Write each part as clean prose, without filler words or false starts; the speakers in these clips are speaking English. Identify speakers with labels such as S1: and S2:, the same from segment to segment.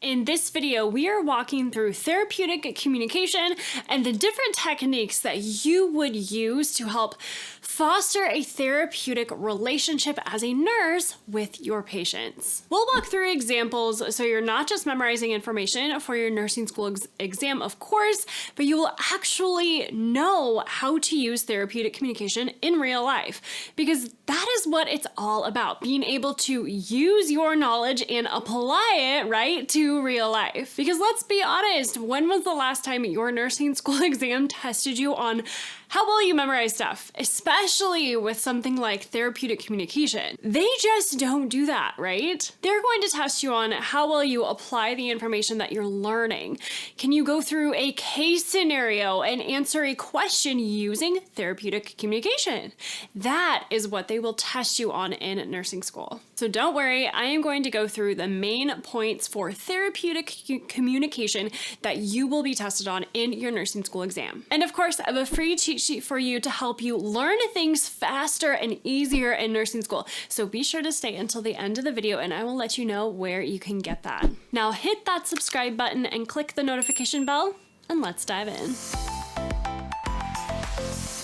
S1: In this video, we are walking through therapeutic communication and the different techniques that you would use to help foster a therapeutic relationship as a nurse with your patients. We'll walk through examples so you're not just memorizing information for your nursing school exam, of course, but you will actually know how to use therapeutic communication in real life, because that is what it's all about, being able to use your knowledge and apply it, right, to real life. Because let's be honest, when was the last time your nursing school exam tested you on how well you memorize stuff, especially with something like therapeutic communication? They just don't do that, right? They're going to test you on how well you apply the information that you're learning. Can you go through a case scenario and answer a question using therapeutic communication? That is what they will test you on in nursing school. So don't worry, I am going to go through the main points for therapeutic communication that you will be tested on in your nursing school exam. And of course, I have a free cheat sheet for you to help you learn things faster and easier in nursing school. So be sure to stay until the end of the video and I will let you know where you can get that. Now hit that subscribe button and click the notification bell, and let's dive in.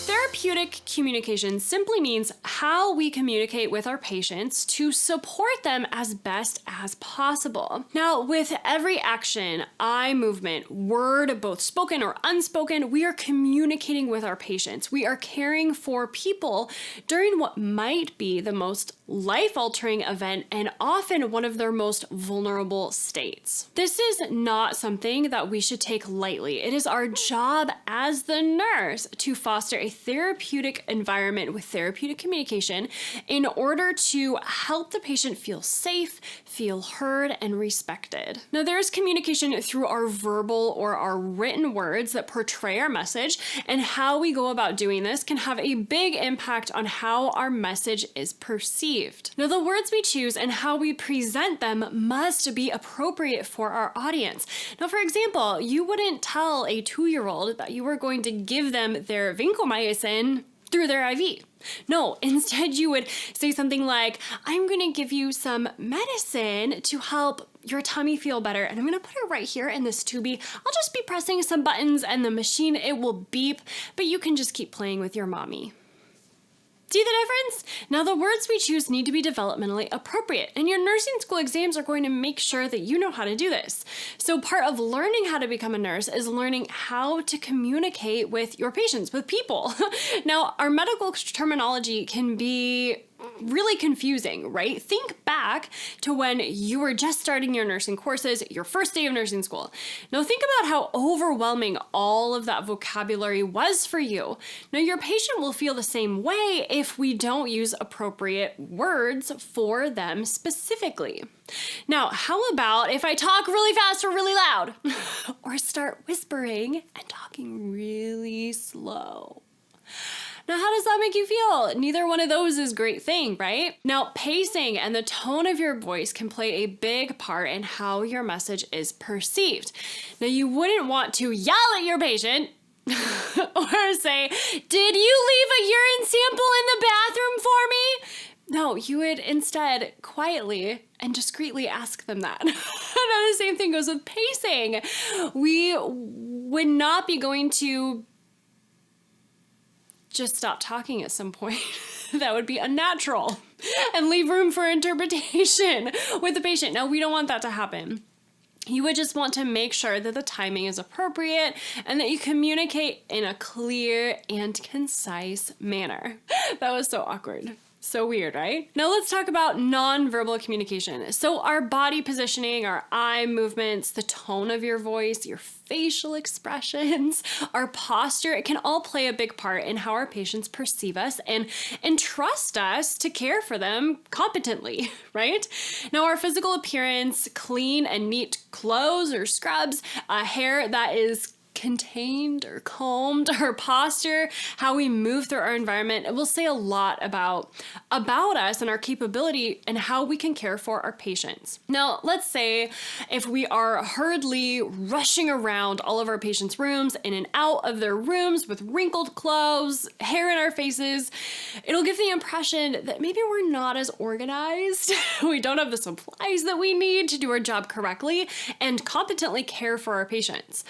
S1: Therapeutic communication simply means how we communicate with our patients to support them as best as possible. Now, with every action, eye movement, word, both spoken or unspoken, we are communicating with our patients. We are caring for people during what might be the most life-altering event and often one of their most vulnerable states. This is not something that we should take lightly. It is our job as the nurse to foster a therapeutic environment with therapeutic communication in order to help the patient feel safe, feel heard, and respected. Now, there is communication through our verbal or our written words that portray our message, and how we go about doing this can have a big impact on how our message is perceived. Now, the words we choose and how we present them must be appropriate for our audience. Now, for example, you wouldn't tell a 2-year-old that you were going to give them their vancomycin through their IV. No, instead you would say something like, I'm going to give you some medicine to help your tummy feel better, and I'm going to put it right here in this tubey. I'll just be pressing some buttons and the machine, it will beep, but you can just keep playing with your mommy. See the difference? Now, the words we choose need to be developmentally appropriate, and your nursing school exams are going to make sure that you know how to do this. So part of learning how to become a nurse is learning how to communicate with your patients, with people. Now, our medical terminology can be really confusing, right? Think back to when you were just starting your nursing courses, your first day of nursing school. Now think about how overwhelming all of that vocabulary was for you. Now your patient will feel the same way if we don't use appropriate words for them specifically. Now, how about if I talk really fast or really loud? Or start whispering and talking really slow? Now, how does that make you feel? Neither one of those is a great thing, right? Now, pacing and the tone of your voice can play a big part in how your message is perceived. Now, you wouldn't want to yell at your patient or say, "Did you leave a urine sample in the bathroom for me?" No, you would instead quietly and discreetly ask them that. And the same thing goes with pacing. We would not be going to just stop talking at some point. That would be unnatural and leave room for interpretation with the patient. Now, we don't want that to happen. You would just want to make sure that the timing is appropriate and that you communicate in a clear and concise manner. That was so awkward. So weird, right? Now let's talk about nonverbal communication. So our body positioning, our eye movements, the tone of your voice, your facial expressions, our posture, it can all play a big part in how our patients perceive us and entrust us to care for them competently, right? Now our physical appearance, clean and neat clothes or scrubs, hair that is contained or calmed, our posture, how we move through our environment, it will say a lot about us and our capability and how we can care for our patients. Now, let's say if we are hurriedly rushing around all of our patients' rooms, in and out of their rooms with wrinkled clothes, hair in our faces, it'll give the impression that maybe we're not as organized. We don't have the supplies that we need to do our job correctly and competently care for our patients.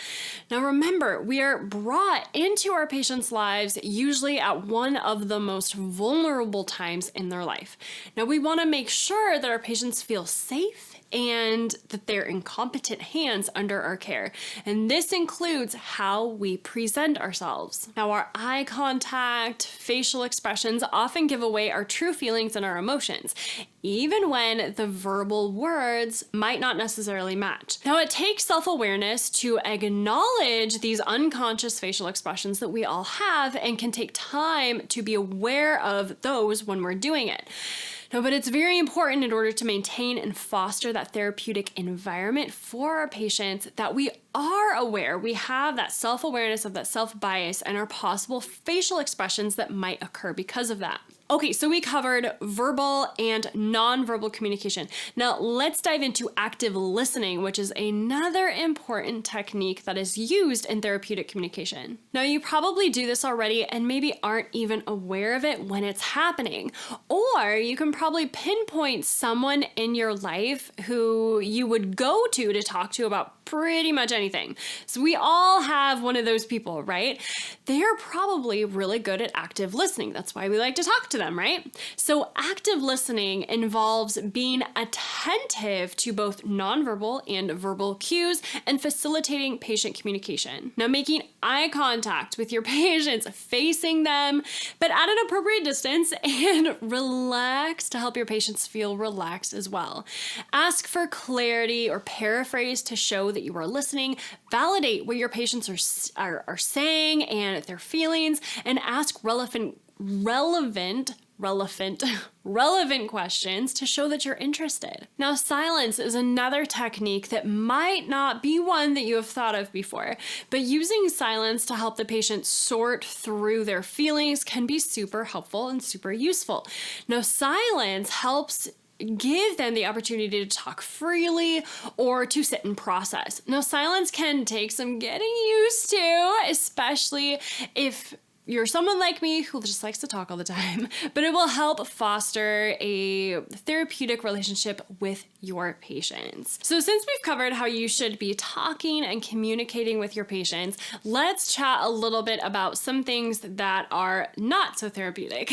S1: Now remember, we are brought into our patients' lives usually at one of the most vulnerable times in their life. Now we want to make sure that our patients feel safe and that they're in competent hands under our care. And this includes how we present ourselves. Now, our eye contact, facial expressions often give away our true feelings and our emotions, even when the verbal words might not necessarily match. Now, it takes self-awareness to acknowledge these unconscious facial expressions that we all have and can take time to be aware of those when we're doing it. No, but it's very important in order to maintain and foster that therapeutic environment for our patients that we are aware, we have that self-awareness of that self-bias and our possible facial expressions that might occur because of that. Okay, so we covered verbal and nonverbal communication. Now let's dive into active listening, which is another important technique that is used in therapeutic communication. Now you probably do this already and maybe aren't even aware of it when it's happening. Or you can probably pinpoint someone in your life who you would go to talk to about pretty much anything. So we all have one of those people, right? They are probably really good at active listening. That's why we like to talk to them, right? So active listening involves being attentive to both nonverbal and verbal cues and facilitating patient communication. Now, making eye contact with your patients, facing them, but at an appropriate distance, and relax to help your patients feel relaxed as well. Ask for clarity or paraphrase to show that you are listening. Validate what your patients are saying and their feelings, and ask relevant questions to show that you're interested. Now, silence is another technique that might not be one that you have thought of before, but using silence to help the patient sort through their feelings can be super helpful and super useful. Now, silence helps give them the opportunity to talk freely or to sit and process. Now, silence can take some getting used to, especially if you're someone like me who just likes to talk all the time, but it will help foster a therapeutic relationship with your patients. So since we've covered how you should be talking and communicating with your patients, let's chat a little bit about some things that are not so therapeutic.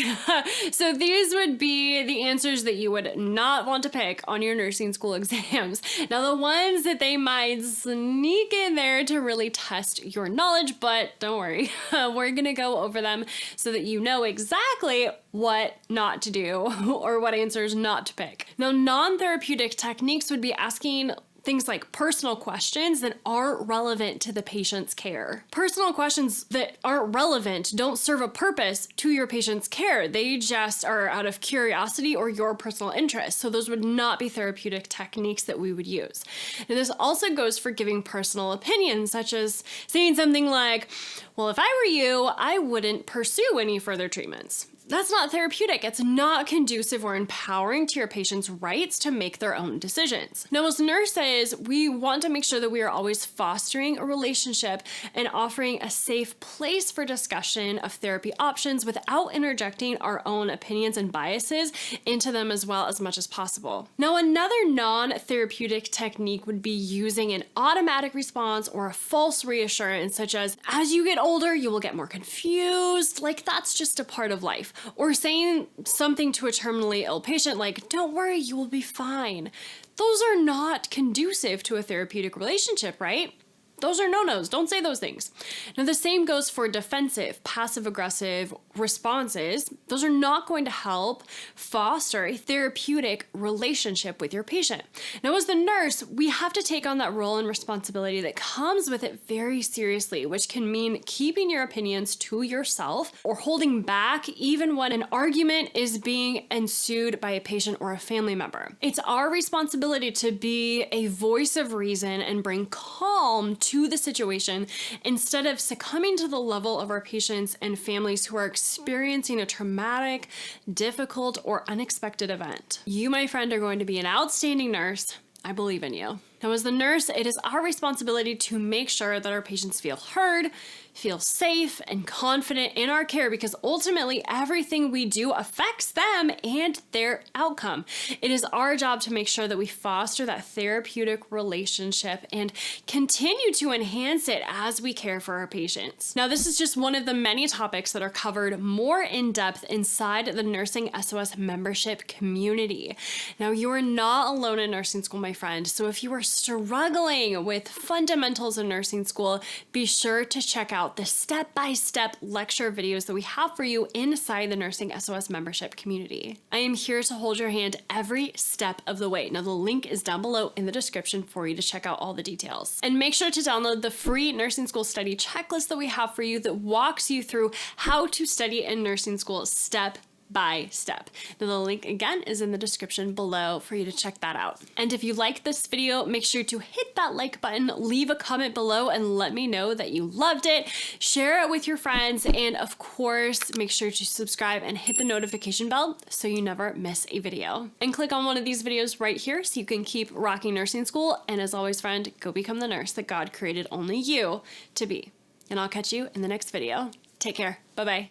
S1: So these would be the answers that you would not want to pick on your nursing school exams. Now, the ones that they might sneak in there to really test your knowledge, but don't worry, we're gonna go over them so that you know exactly what not to do or what answers not to pick. Now, non-therapeutic techniques would be asking things like personal questions that aren't relevant to the patient's care. Personal questions that aren't relevant don't serve a purpose to your patient's care. They just are out of curiosity or your personal interest. So those would not be therapeutic techniques that we would use. And this also goes for giving personal opinions, such as saying something like, well, if I were you, I wouldn't pursue any further treatments. That's not therapeutic. It's not conducive or empowering to your patient's rights to make their own decisions. Now, as nurses, we want to make sure that we are always fostering a relationship and offering a safe place for discussion of therapy options without interjecting our own opinions and biases into them as well as much as possible. Now, another non-therapeutic technique would be using an automatic response or a false reassurance, such as you get older, you will get more confused, like that's just a part of life. Or saying something to a terminally ill patient like, don't worry, you will be fine. Those are not conducive to a therapeutic relationship, right? Those are no-nos. Don't say those things. Now, the same goes for defensive, passive-aggressive responses. Those are not going to help foster a therapeutic relationship with your patient. Now, as the nurse, we have to take on that role and responsibility that comes with it very seriously, which can mean keeping your opinions to yourself or holding back even when an argument is being ensued by a patient or a family member. It's our responsibility to be a voice of reason and bring calm to the situation instead of succumbing to the level of our patients and families who are experiencing a traumatic, difficult, or unexpected event. You, my friend, are going to be an outstanding nurse. I believe in you. Now, as the nurse, it is our responsibility to make sure that our patients feel heard, feel safe, and confident in our care, because ultimately everything we do affects them and their outcome. It is our job to make sure that we foster that therapeutic relationship and continue to enhance it as we care for our patients. Now, this is just one of the many topics that are covered more in depth inside the Nursing SOS membership community. Now, you are not alone in nursing school, my friend. So if you are struggling with fundamentals in nursing school, be sure to check out the step-by-step lecture videos that we have for you inside the Nursing SOS membership community. I am here to hold your hand every step of the way. Now, the link is down below in the description for you to check out all the details. And make sure to download the free nursing school study checklist that we have for you that walks you through how to study in nursing school step by step. Now, the link again is in the description below for you to check that out. And if you like this video, make sure to hit that like button, leave a comment below, and let me know that you loved it. Share it with your friends, and of course, make sure to subscribe and hit the notification bell so you never miss a video. And click on one of these videos right here so you can keep rocking nursing school. And as always, friend, go become the nurse that God created only you to be. And I'll catch you in the next video. Take care. Bye-bye.